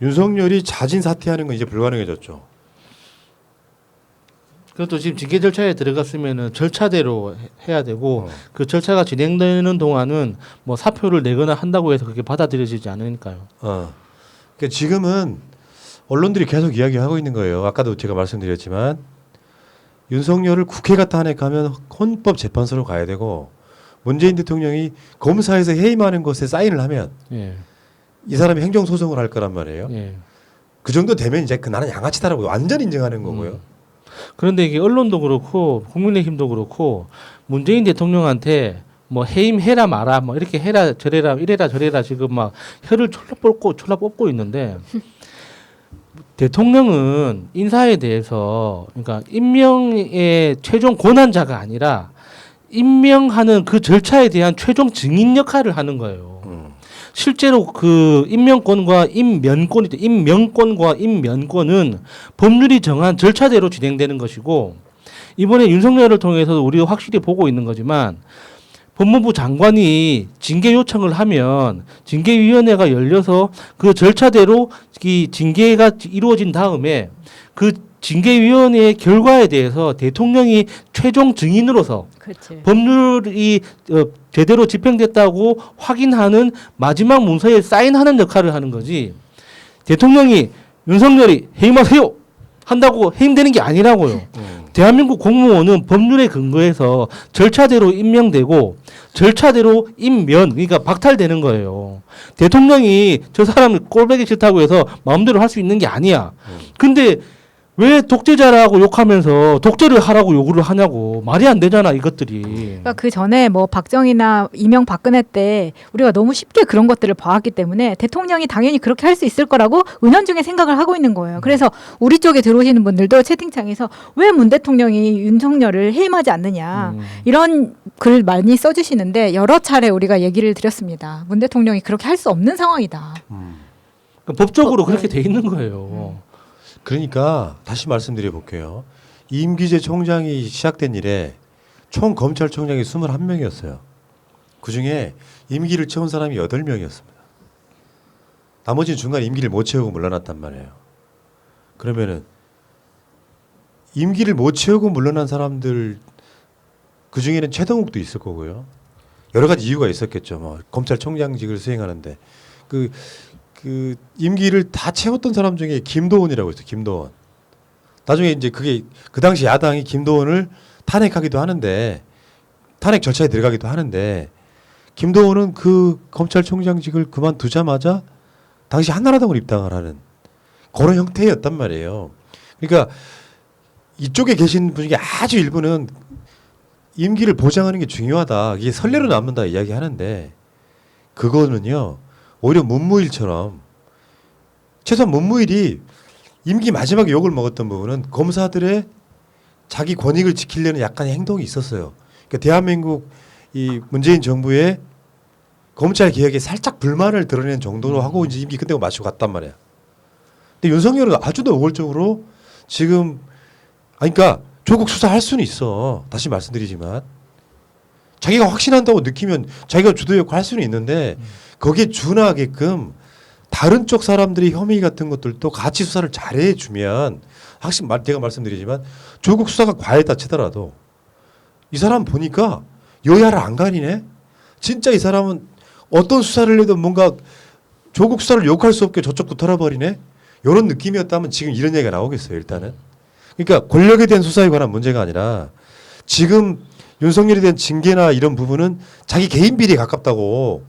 윤석열이 자진 사퇴하는 건 이제 불가능해졌죠. 그것도 지금 징계 절차에 들어갔으면은 절차대로 해야 되고 그 절차가 진행되는 동안은 뭐 사표를 내거나 한다고 해서 그게 받아들여지지 않으니까요. 그러니까 지금은 언론들이 계속 이야기하고 있는 거예요. 아까도 제가 말씀드렸지만 윤석열을 국회가 탄핵하면 헌법재판소로 가야 되고 문재인 대통령이 검사에서 해임하는 것에 사인을 하면 예. 이 사람이 행정소송을 할 거란 말이에요. 예. 그 정도 되면 이제 나는 양아치다라고 완전 인정하는 거고요. 그런데 이게 언론도 그렇고 국민의힘도 그렇고 문재인 대통령한테 뭐 해임해라 마라 뭐 이렇게 해라 저래라 이래라 저래라 지금 막 혀를 졸라 뽑고 있는데 대통령은 인사에 대해서 그러니까 임명의 최종 권한자가 아니라 임명하는 그 절차에 대한 최종 증인 역할을 하는 거예요. 실제로 그 임명권과 임면권은 법률이 정한 절차대로 진행되는 것이고 이번에 윤석열을 통해서도 우리가 확실히 보고 있는 거지만 법무부 장관이 징계 요청을 하면 징계위원회가 열려서 그 절차대로 이 징계가 이루어진 다음에 그 징계위원회의 결과에 대해서 대통령이 최종 증인으로서 그치. 법률이 제대로 집행됐다고 확인하는 마지막 문서에 사인하는 역할을 하는 거지. 대통령이 윤석열이 해임하세요 한다고 해임되는 게 아니라고요. 대한민국 공무원은 법률에 근거해서 절차대로 임명되고 절차대로 임면 그러니까 박탈되는 거예요. 대통령이 저 사람을 꼴보기 싫다고 해서 마음대로 할 수 있는 게 아니야. 근데 왜 독재자라고 욕하면서 독재를 하라고 요구를 하냐고. 말이 안 되잖아 이것들이. 그러니까 그 전에 뭐 박정희나 이명박근혜 때 우리가 너무 쉽게 그런 것들을 봐왔기 때문에 대통령이 당연히 그렇게 할 수 있을 거라고 은연중에 생각을 하고 있는 거예요. 그래서 우리 쪽에 들어오시는 분들도 채팅창에서 왜 문 대통령이 윤석열을 해임하지 않느냐 이런 글 많이 써주시는데 여러 차례 우리가 얘기를 드렸습니다. 문 대통령이 그렇게 할 수 없는 상황이다. 그러니까 법적으로 그렇게 돼 있는 거예요. 그러니까 다시 말씀드려 볼게요. 임기재 총장이 시작된 이래 총 검찰총장이 21명이었어요. 그중에 임기를 채운 사람이 8명이었습니다. 나머지는 중간에 임기를 못 채우고 물러났단 말이에요. 그러면은 임기를 못 채우고 물러난 사람들 그중에는 최동욱도 있을 거고요. 여러 가지 이유가 있었겠죠. 뭐 검찰총장직을 수행하는데 그 임기를 다 채웠던 사람 중에 김도원이라고 있어요. 김도원. 나중에 이제 그게 그 당시 야당이 김도원을 탄핵하기도 하는데 탄핵 절차에 들어가기도 하는데 김도원은 그 검찰총장직을 그만두자마자 당시 한나라당으로 입당을 하는 그런 형태였단 말이에요. 그러니까 이쪽에 계신 분 중에 아주 일부는 임기를 보장하는 게 중요하다. 이게 선례로 남는다 이야기하는데 그거는요. 오히려 문무일처럼 최소한 문무일이 임기 마지막에 욕을 먹었던 부분은 검사들의 자기 권익을 지키려는 약간의 행동이 있었어요. 그러니까 대한민국 이 문재인 정부의 검찰 개혁에 살짝 불만을 드러낸 정도로 하고 이제 임기 끝내고 마치고 갔단 말이야. 근데 윤석열은 아주 노골적으로 지금 그러니까 조국 수사할 수는 있어. 다시 말씀드리지만 자기가 확신한다고 느끼면 자기가 주도 역할 할 수는 있는데 거기에 준하게끔 다른 쪽 사람들이 혐의 같은 것들도 같이 수사를 잘해 주면 확실히 제가 말씀드리지만 조국 수사가 과했다 치더라도 이 사람 보니까 여야를 안 가리네. 진짜 이 사람은 어떤 수사를 해도 뭔가 조국 수사를 욕할 수 없게 저쪽도 털어버리네. 이런 느낌이었다면 지금 이런 얘기가 나오겠어요. 일단은. 그러니까 권력에 대한 수사에 관한 문제가 아니라 지금 윤석열에 대한 징계나 이런 부분은 자기 개인 비리에 가깝다고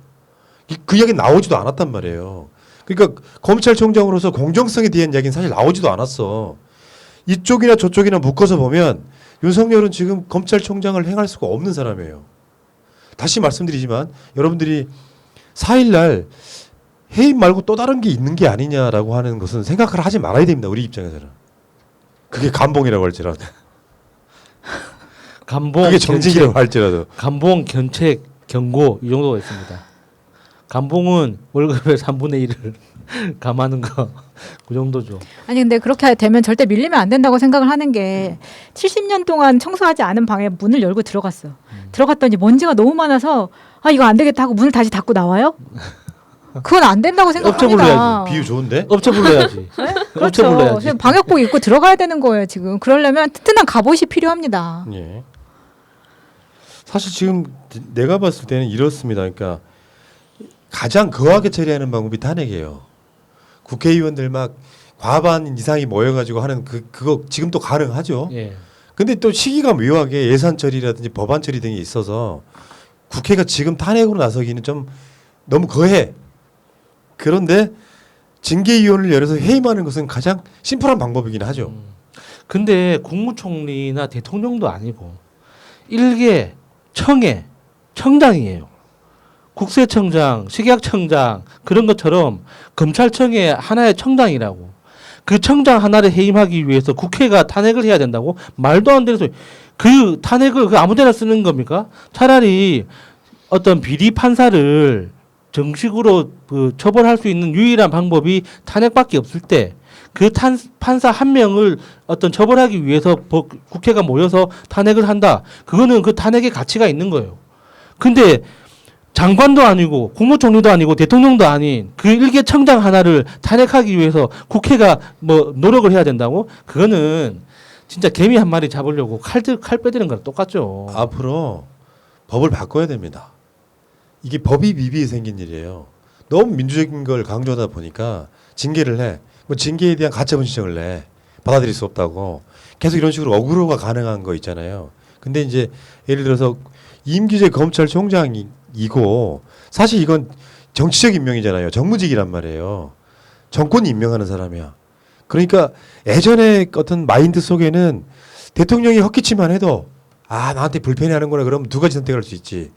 그 이야기 나오지도 않았단 말이에요. 그러니까 검찰총장으로서 공정성에 대한 이야기는 사실 나오지도 않았어. 이쪽이나 저쪽이나 묶어서 보면 윤석열은 지금 검찰총장을 행할 수가 없는 사람이에요. 다시 말씀드리지만 여러분들이 4일날 해임 말고 또 다른 게 있는 게 아니냐라고 하는 것은 생각을 하지 말아야 됩니다. 우리 입장에서는. 그게 감봉이라고 할지라도. 감봉, 그게 정직이라고 할지라도. 감봉, 견책, 경고 이 정도가 있습니다. 감봉은 월급의 3분의 1을 감하는 거 그 정도죠. 아니 근데 그렇게 되면 절대 밀리면 안 된다고 생각을 하는 게 70년 동안 청소하지 않은 방에 문을 열고 들어갔어. 들어갔더니 먼지가 너무 많아서 아 이거 안 되겠다 하고 문을 다시 닫고 나와요? 그건 안 된다고 업체 생각합니다. 불러야지. 비유 좋은데? 업체 불러야지. 업체 그렇죠. 불러야지. 방역복 입고 들어가야 되는 거예요 지금. 그러려면 튼튼한 갑옷이 필요합니다. 예. 사실 지금 내가 봤을 때는 이렇습니다. 그러니까 가장 거하게 처리하는 방법이 탄핵이에요. 국회의원들 막 과반 이상이 모여가지고 하는 그거 지금도 가능하죠. 예. 근데 또 시기가 묘하게 예산 처리라든지 법안 처리 등이 있어서 국회가 지금 탄핵으로 나서기는 좀 너무 거해. 그런데 징계위원회를 열어서 해임하는 것은 가장 심플한 방법이긴 하죠. 근데 국무총리나 대통령도 아니고 일개 청해 청장이에요. 국세청장, 식약청장 그런 것처럼 검찰청의 하나의 청장이라고. 그 청장 하나를 해임하기 위해서 국회가 탄핵을 해야 된다고? 말도 안 되는 소리. 그 탄핵을 그 아무데나 쓰는 겁니까? 차라리 어떤 비리 판사를 정식으로 그 처벌할 수 있는 유일한 방법이 탄핵밖에 없을 때 그 판사 한 명을 어떤 처벌하기 위해서 국회가 모여서 탄핵을 한다. 그거는 그 탄핵의 가치가 있는 거예요. 근데 장관도 아니고 국무총리도 아니고 대통령도 아닌 그 일개 청장 하나를 탄핵하기 위해서 국회가 뭐 노력을 해야 된다고? 그거는 진짜 개미 한 마리 잡으려고 칼 빼드는 거랑 똑같죠. 앞으로 법을 바꿔야 됩니다. 이게 법이 미비해 생긴 일이에요. 너무 민주적인 걸 강조하다 보니까 징계를 해. 뭐 징계에 대한 가처분 신청을 내. 받아들일 수 없다고. 계속 이런 식으로 어그로가 가능한 거 있잖아요. 근데 이제 예를 들어서 임기제 검찰총장이고 사실 이건 정치적 임명이잖아요. 정무직이란 말이에요. 정권이 임명하는 사람이야. 그러니까 예전에 어떤 마인드 속에는 대통령이 헛기침만 해도 아 나한테 불편해하는구나 그러면 두 가지 선택할 수 있지.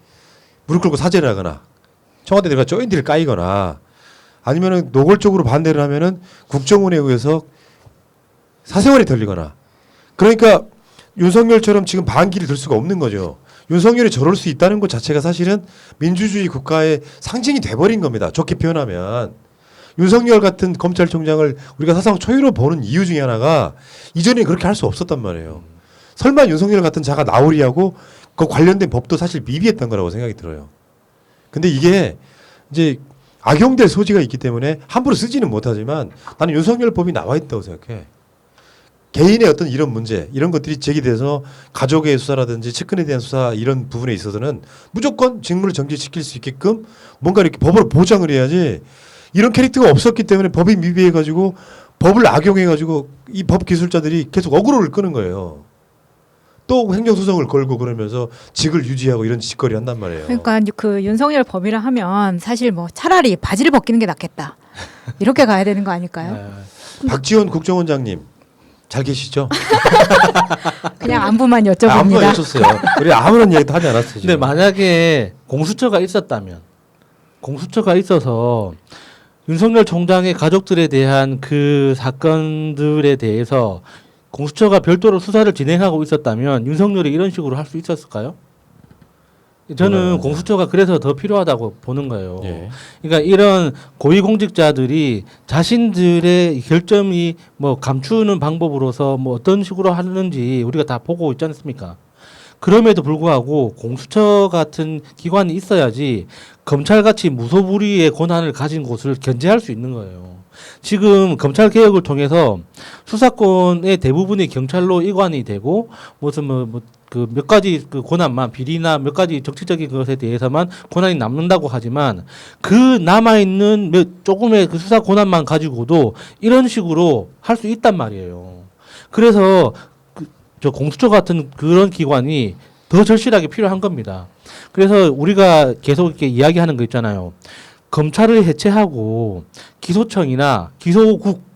무릎 꿇고 사죄를 하거나 청와대 들어가 조인트를 까이거나 아니면은 노골적으로 반대를 하면은 국정원에 의해서 사생활이 털리거나. 그러니까 윤석열처럼 지금 반기를 들 수가 없는 거죠. 윤석열이 저럴 수 있다는 것 자체가 사실은 민주주의 국가의 상징이 돼버린 겁니다. 좋게 표현하면. 윤석열 같은 검찰총장을 우리가 사상 초유로 보는 이유 중에 하나가 이전에 그렇게 할 수 없었단 말이에요. 설마 윤석열 같은 자가 나오리하고 그 관련된 법도 사실 미비했던 거라고 생각이 들어요. 근데 이게 이제 악용될 소지가 있기 때문에 함부로 쓰지는 못하지만 나는 윤석열 법이 나와 있다고 생각해. 개인의 어떤 이런 문제 이런 것들이 제기돼서 가족의 수사라든지 측근에 대한 수사 이런 부분에 있어서는 무조건 직무를 정지시킬 수 있게끔 뭔가 이렇게 법으로 보장을 해야지. 이런 캐릭터가 없었기 때문에 법이 미비해가지고 법을 악용해가지고 이 법 기술자들이 계속 어그로를 끄는 거예요. 또 행정소송을 걸고 그러면서 직을 유지하고 이런 짓거리 한단 말이에요. 그러니까 그 윤석열 법이라 하면 사실 뭐 차라리 바지를 벗기는 게 낫겠다. 이렇게 가야 되는 거 아닐까요? 박지원 국정원장님 잘 계시죠? 그냥 안부만 아무도 여쭤봅니다. 여쭸어요. 우리 아무런 얘기도 하지 않았어요. 근데 지금. 만약에 공수처가 있었다면 공수처가 있어서 윤석열 총장의 가족들에 대한 그 사건들에 대해서 공수처가 별도로 수사를 진행하고 있었다면 윤석열이 이런 식으로 할 수 있었을까요? 저는 공수처가 그래서 더 필요하다고 보는 거예요. 예. 그러니까 이런 고위공직자들이 자신들의 결점이 뭐 감추는 방법으로서 뭐 어떤 식으로 하는지 우리가 다 보고 있지 않습니까? 그럼에도 불구하고 공수처 같은 기관이 있어야지 검찰같이 무소불위의 권한을 가진 곳을 견제할 수 있는 거예요. 지금 검찰 개혁을 통해서 수사권의 대부분이 경찰로 이관이 되고 무슨 그 몇 가지 그 권한만 비리나 몇 가지 정치적인 것에 대해서만 권한이 남는다고 하지만 그 남아 있는 조금의 그 수사 권한만 가지고도 이런 식으로 할 수 있단 말이에요. 그래서 저 공수처 같은 그런 기관이 더 절실하게 필요한 겁니다. 그래서 우리가 계속 이렇게 이야기하는 거 있잖아요. 검찰을 해체하고 기소청이나 기소국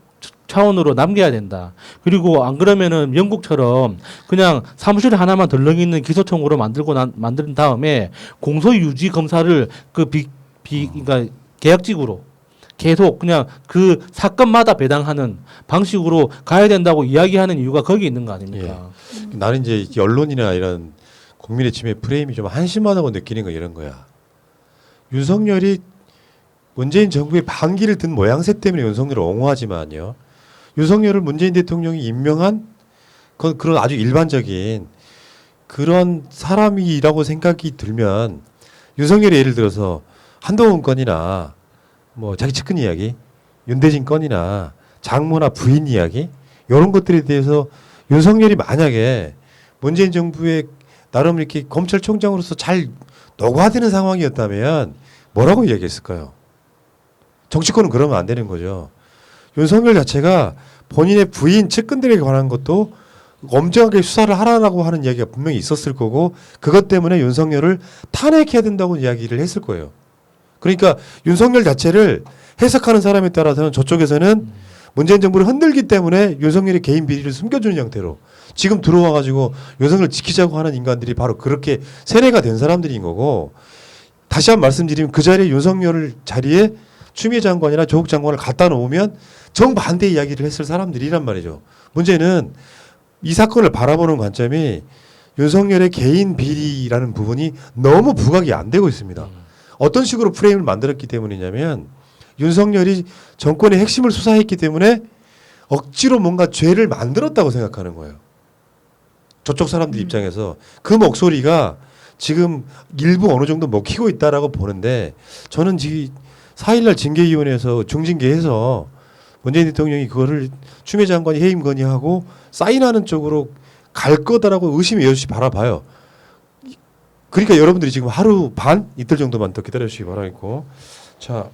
차원으로 남겨야 된다. 그리고 안 그러면은 영국처럼 그냥 사무실 하나만 덜렁이 있는 기소청으로 만든 다음에 공소유지 검사를 그러니까 계약직으로 계속 그냥 그 사건마다 배당하는 방식으로 가야 된다고 이야기하는 이유가 거기 있는 거 아닙니까? 예. 나는 이제 언론이나 이런 국민의 침해 프레임이 좀 한심하다고 느끼는 거 이런 거야. 윤석열이 문재인 정부의 반기를 든 모양새 때문에 윤석열을 옹호하지만요. 윤석열을 문재인 대통령이 임명한 그런 아주 일반적인 그런 사람이라고 생각이 들면 윤석열이 예를 들어서 한동훈 건이나 뭐 자기 측근 이야기, 윤대진 건이나 장모나 부인 이야기 이런 것들에 대해서 윤석열이 만약에 문재인 정부의 나름 이렇게 검찰총장으로서 잘 노과되는 상황이었다면 뭐라고 이야기했을까요? 정치권은 그러면 안 되는 거죠. 윤석열 자체가 본인의 부인 측근들에 관한 것도 엄정하게 수사를 하라고 하는 이야기가 분명히 있었을 거고 그것 때문에 윤석열을 탄핵해야 된다고 이야기를 했을 거예요. 그러니까 윤석열 자체를 해석하는 사람에 따라서는 저쪽에서는 문재인 정부를 흔들기 때문에 윤석열의 개인 비리를 숨겨주는 형태로 지금 들어와가지고 윤석열을 지키자고 하는 인간들이 바로 그렇게 세뇌가 된 사람들인 거고 다시 한번 말씀드리면 그 자리에 윤석열 자리에 추미애 장관이나 조국 장관을 갖다 놓으면 정반대 이야기를 했을 사람들이란 말이죠. 문제는 이 사건을 바라보는 관점이 윤석열의 개인 비리라는 부분이 너무 부각이 안 되고 있습니다. 어떤 식으로 프레임을 만들었기 때문이냐면 윤석열이 정권의 핵심을 수사했기 때문에 억지로 뭔가 죄를 만들었다고 생각하는 거예요. 저쪽 사람들 입장에서 그 목소리가 지금 일부 어느 정도 먹히고 있다라고 보는데 저는 지금 4일날 징계위원회에서 중징계해서 문재인 대통령이 그거를 추미애 장관이 해임 건의하고 사인하는 쪽으로 갈 거다라고 의심이 여럿이 바라봐요. 그러니까 여러분들이 지금 하루 반 이틀 정도만 더 기다려주시기 바라겠고 자.